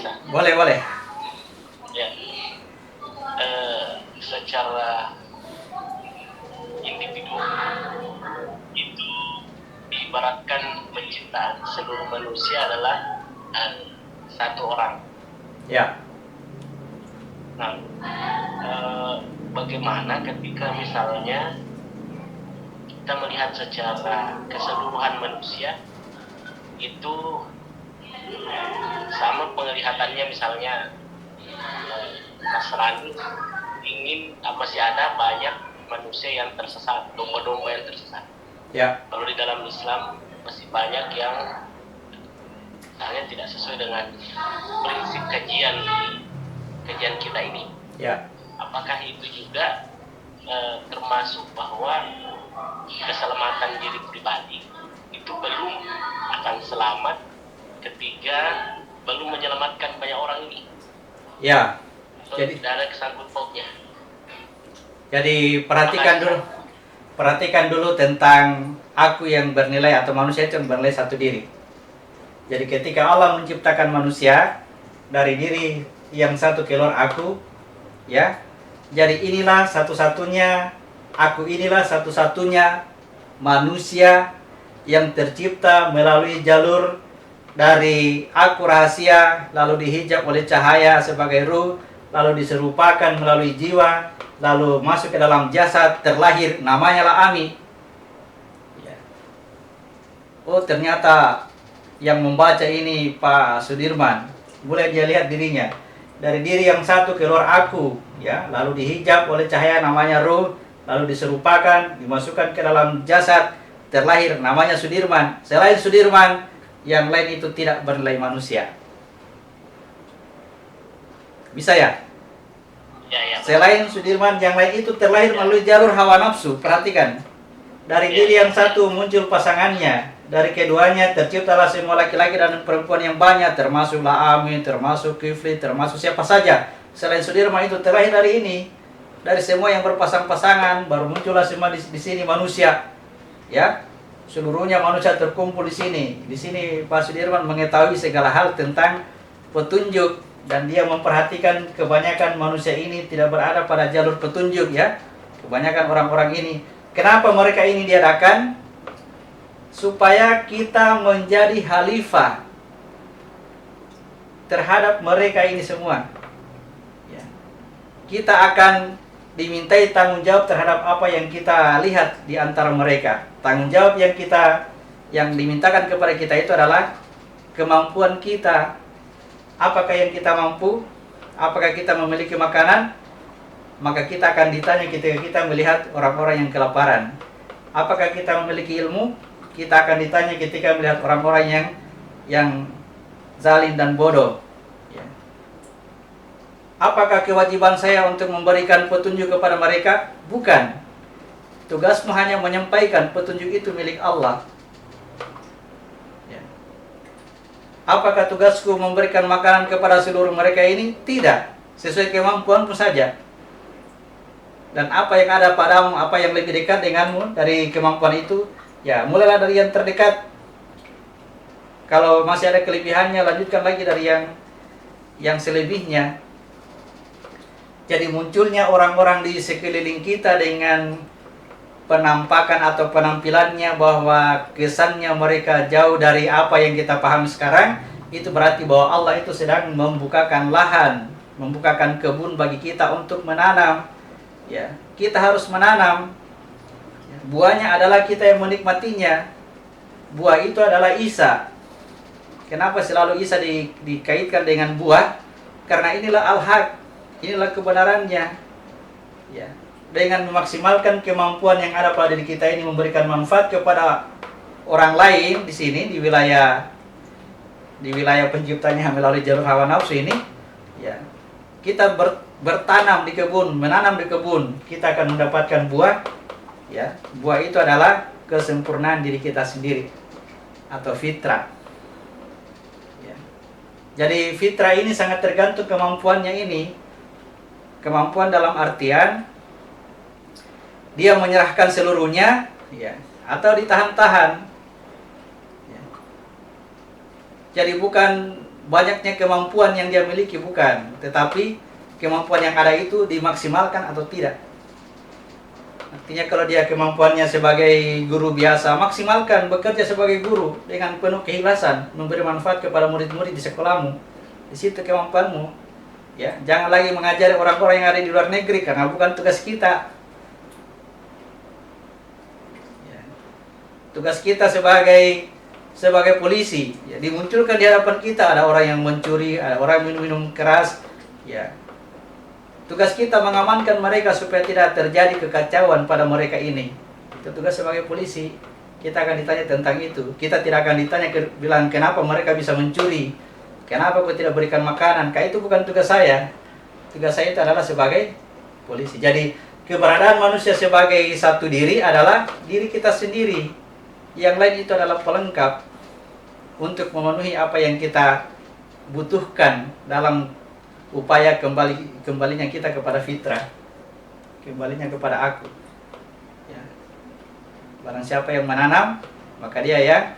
bisa. Boleh, boleh. Ya, secara individu itu diibaratkan penciptaan seluruh manusia adalah satu orang. Ya. Nah, bagaimana ketika misalnya kita melihat secara keseluruhan manusia itu sama penglihatannya, misalnya Nasrani ingin masih ada banyak manusia yang tersesat, domba-domba yang tersesat. Ya. Kalau di dalam Islam masih banyak yang misalnya tidak sesuai dengan prinsip kajian kita ini. Ya. Apakah itu juga termasuk bahwa keselamatan diri pribadi itu belum akan selamat ketika belum menyelamatkan banyak orang ini? Ya. Jadi tidak ada kesangkut pautnya. Jadi perhatikan dulu tentang aku yang bernilai, atau manusia itu yang bernilai satu diri. Jadi ketika Allah menciptakan manusia dari diri yang satu keluar aku, ya. Jadi inilah satu-satunya, aku inilah satu-satunya manusia yang tercipta melalui jalur dari aku rahasia, lalu dihijab oleh cahaya sebagai ruh, lalu diserupakan melalui jiwa, lalu masuk ke dalam jasad, terlahir, namanya lah Ami. Ya. Oh, ternyata yang membaca ini Pak Sudirman, mulai dia lihat dirinya dari diri yang satu keluar aku, ya, lalu dihijab oleh cahaya, namanya ruh, lalu diserupakan, dimasukkan ke dalam jasad, terlahir, namanya Sudirman. Selain Sudirman, yang lain itu tidak bernilai manusia. Bisa ya? Ya. Selain Sudirman, yang lain itu terlahir melalui jalur hawa nafsu. Perhatikan, dari diri yang satu muncul pasangannya, dari keduanya terciptalah semua laki-laki dan perempuan yang banyak, termasuklah Amin, termasuk Kifli, termasuk siapa saja. Selain Sudirman itu terlahir dari ini, dari semua yang berpasang-pasangan, baru muncullah semua di sini manusia, ya. Seluruhnya manusia terkumpul di sini. Di sini Pak Sudirman mengetahui segala hal tentang petunjuk, dan dia memperhatikan kebanyakan manusia ini tidak berada pada jalur petunjuk, ya. Kebanyakan orang-orang ini, kenapa mereka ini diadakan? Supaya kita menjadi khalifah terhadap mereka ini semua, ya. Kita akan dimintai tanggung jawab terhadap apa yang kita lihat di antara mereka. Tanggung jawab yang dimintakan kepada kita itu adalah kemampuan kita. Apakah yang kita mampu? Apakah kita memiliki makanan? Maka kita akan ditanya ketika kita melihat orang-orang yang kelaparan. Apakah kita memiliki ilmu? Kita akan ditanya ketika melihat orang-orang yang zalim dan bodoh. Ya. Apakah kewajiban saya untuk memberikan petunjuk kepada mereka? Bukan. Tugasmu hanya menyampaikan, petunjuk itu milik Allah. Ya. Apakah tugasku memberikan makanan kepada seluruh mereka ini? Tidak. Sesuai kemampuanmu saja. Dan apa yang ada padamu, apa yang lebih dekat denganmu dari kemampuan itu, ya, mulailah dari yang terdekat. Kalau masih ada kelebihannya, lanjutkan lagi dari yang selebihnya. Jadi munculnya orang-orang di sekeliling kita dengan penampakan atau penampilannya bahwa kesannya mereka jauh dari apa yang kita paham sekarang, itu berarti bahwa Allah itu sedang membukakan lahan, membukakan kebun bagi kita untuk menanam. Ya, kita harus menanam. Buahnya adalah kita yang menikmatinya. Buah itu adalah Isa. Kenapa selalu Isa dikaitkan dengan buah? Karena inilah al-haq, inilah kebenarannya. Ya. Dengan memaksimalkan kemampuan yang ada pada diri kita ini, memberikan manfaat kepada orang lain di sini, di wilayah penciptanya melalui jalur hawa nafsu ini, ya. Kita bertanam di kebun, menanam di kebun, kita akan mendapatkan buah. Ya, buah itu adalah kesempurnaan diri kita sendiri atau fitrah. Ya. Jadi fitrah ini sangat tergantung kemampuannya ini. Kemampuan dalam artian dia menyerahkan seluruhnya, ya, atau ditahan-tahan. Ya. Jadi bukan banyaknya kemampuan yang dia miliki, bukan, tetapi kemampuan yang ada itu dimaksimalkan atau tidak. Artinya kalau dia kemampuannya sebagai guru biasa, maksimalkan bekerja sebagai guru dengan penuh keikhlasan, memberi manfaat kepada murid-murid di sekolahmu. Di situ kemampuanmu. Ya, jangan lagi mengajari orang-orang yang ada di luar negeri karena bukan tugas kita. Ya. Tugas kita sebagai polisi, ya, dimunculkan di hadapan kita ada orang yang mencuri, ada orang minum-minum keras, ya. Tugas kita mengamankan mereka supaya tidak terjadi kekacauan pada mereka ini. Itu tugas sebagai polisi. Kita akan ditanya tentang itu. Kita tidak akan ditanya bilang kenapa mereka bisa mencuri, kenapa kau tidak berikan makanan. Karena itu bukan tugas saya. Tugas saya itu adalah sebagai polisi. Jadi keberadaan manusia sebagai satu diri adalah diri kita sendiri. Yang lain itu adalah pelengkap untuk memenuhi apa yang kita butuhkan dalam upaya kembalinya kita kepada fitrah, kembalinya kepada aku. Ya. Barang siapa yang menanam, maka dia yang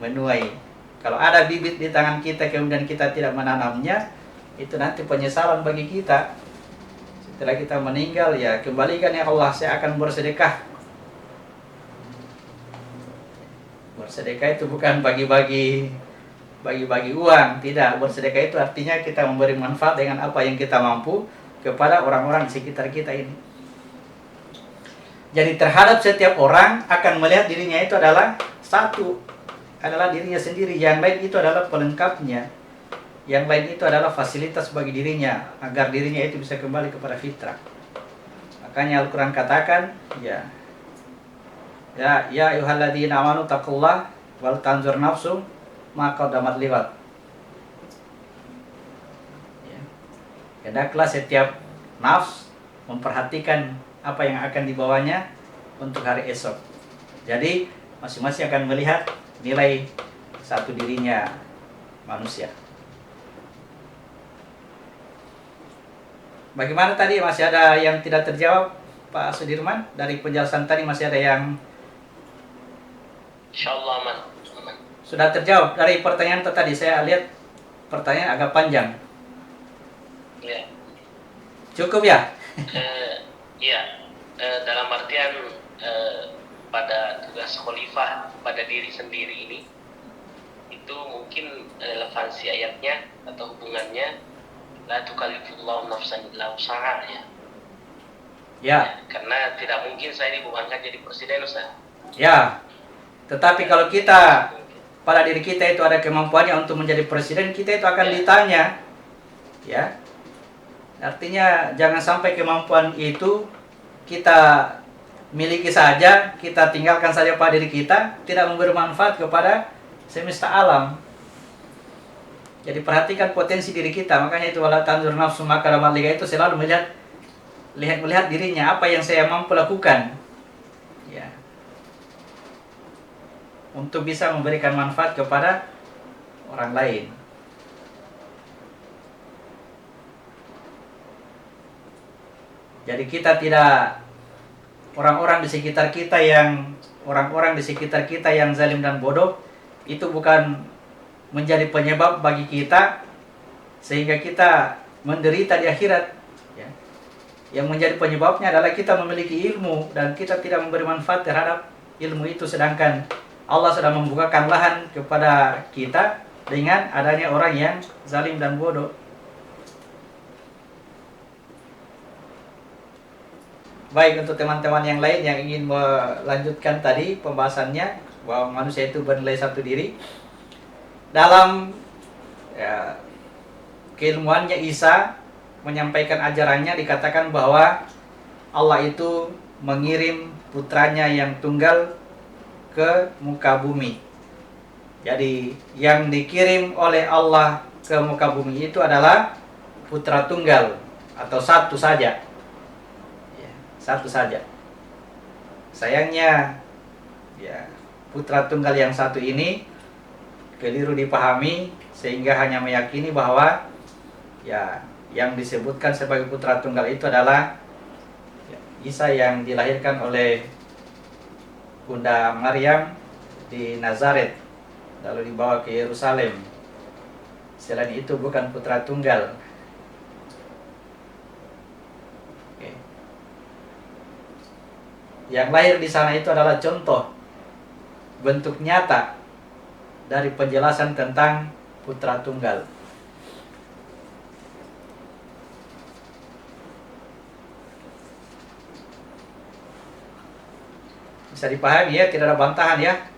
menuai. Kalau ada bibit di tangan kita kemudian kita tidak menanamnya, itu nanti penyesalan bagi kita. Setelah kita meninggal, ya kembalikan ya Allah, saya akan bersedekah. Bersedekah itu bukan bagi-bagi uang, tidak. Bersedekah itu artinya kita memberi manfaat dengan apa yang kita mampu kepada orang-orang di sekitar kita ini. Jadi terhadap setiap orang akan melihat dirinya itu adalah satu, adalah dirinya sendiri. Yang lain itu adalah pelengkapnya. Yang lain itu adalah fasilitas bagi dirinya agar dirinya itu bisa kembali kepada fitrah. Makanya Al-Quran katakan, ya ayyuhalladzina amanu taqullah wal tanzur nafsum maka damat lewat. Ya. Hendaklah setiap nafs memperhatikan apa yang akan dibawanya untuk hari esok. Jadi masing-masing akan melihat nilai satu dirinya manusia. Bagaimana tadi, masih ada yang tidak terjawab Pak Sudirman? Dari penjelasan tadi masih ada yang Insyaallah aman. sudah terjawab. Dari pertanyaan tadi saya lihat pertanyaan agak panjang. Ya. Cukup ya? Iya. Dalam artian pada tugas khalifah pada diri sendiri ini, itu mungkin relevansi ayatnya atau hubungannya la tukallifullahu nafsan illa wus'aha, ya. Ya. Karena tidak mungkin saya dibebankan jadi presiden, Ustaz. Ya. Tetapi kalau kita pada diri kita itu ada kemampuannya untuk menjadi presiden, kita itu akan ditanya. Ya. Artinya jangan sampai kemampuan itu kita miliki saja, kita tinggalkan saja pada diri kita, tidak memberi manfaat kepada semesta alam. Jadi perhatikan potensi diri kita. Makanya itu wala tanzur nafsu maka damat liga itu selalu melihat dirinya, apa yang saya mampu lakukan. Ya. Untuk bisa memberikan manfaat kepada orang lain. Jadi kita tidak orang-orang di sekitar kita yang zalim dan bodoh itu bukan menjadi penyebab bagi kita sehingga kita menderita di akhirat. Ya. Yang menjadi penyebabnya adalah kita memiliki ilmu dan kita tidak memberi manfaat terhadap ilmu itu, sedangkan Allah sudah membukakan lahan kepada kita dengan adanya orang yang zalim dan bodoh. Baik, untuk teman-teman yang lain yang ingin melanjutkan tadi pembahasannya bahwa manusia itu bernilai satu diri, dalam keilmuannya Isa menyampaikan ajarannya dikatakan bahwa Allah itu mengirim putranya yang tunggal ke muka bumi. Jadi yang dikirim oleh Allah ke muka bumi itu adalah putra tunggal atau satu saja. Satu saja. Sayangnya ya, putra tunggal yang satu ini keliru dipahami sehingga hanya meyakini bahwa ya yang disebutkan sebagai putra tunggal itu adalah ya, Isa yang dilahirkan oleh Bunda Maryam di Nazaret lalu dibawa ke Yerusalem. Selain itu bukan putra tunggal. Oke. Yang lahir di sana itu adalah contoh bentuk nyata dari penjelasan tentang putra tunggal. Bisa dipahami ya, tidak ada bantahan ya.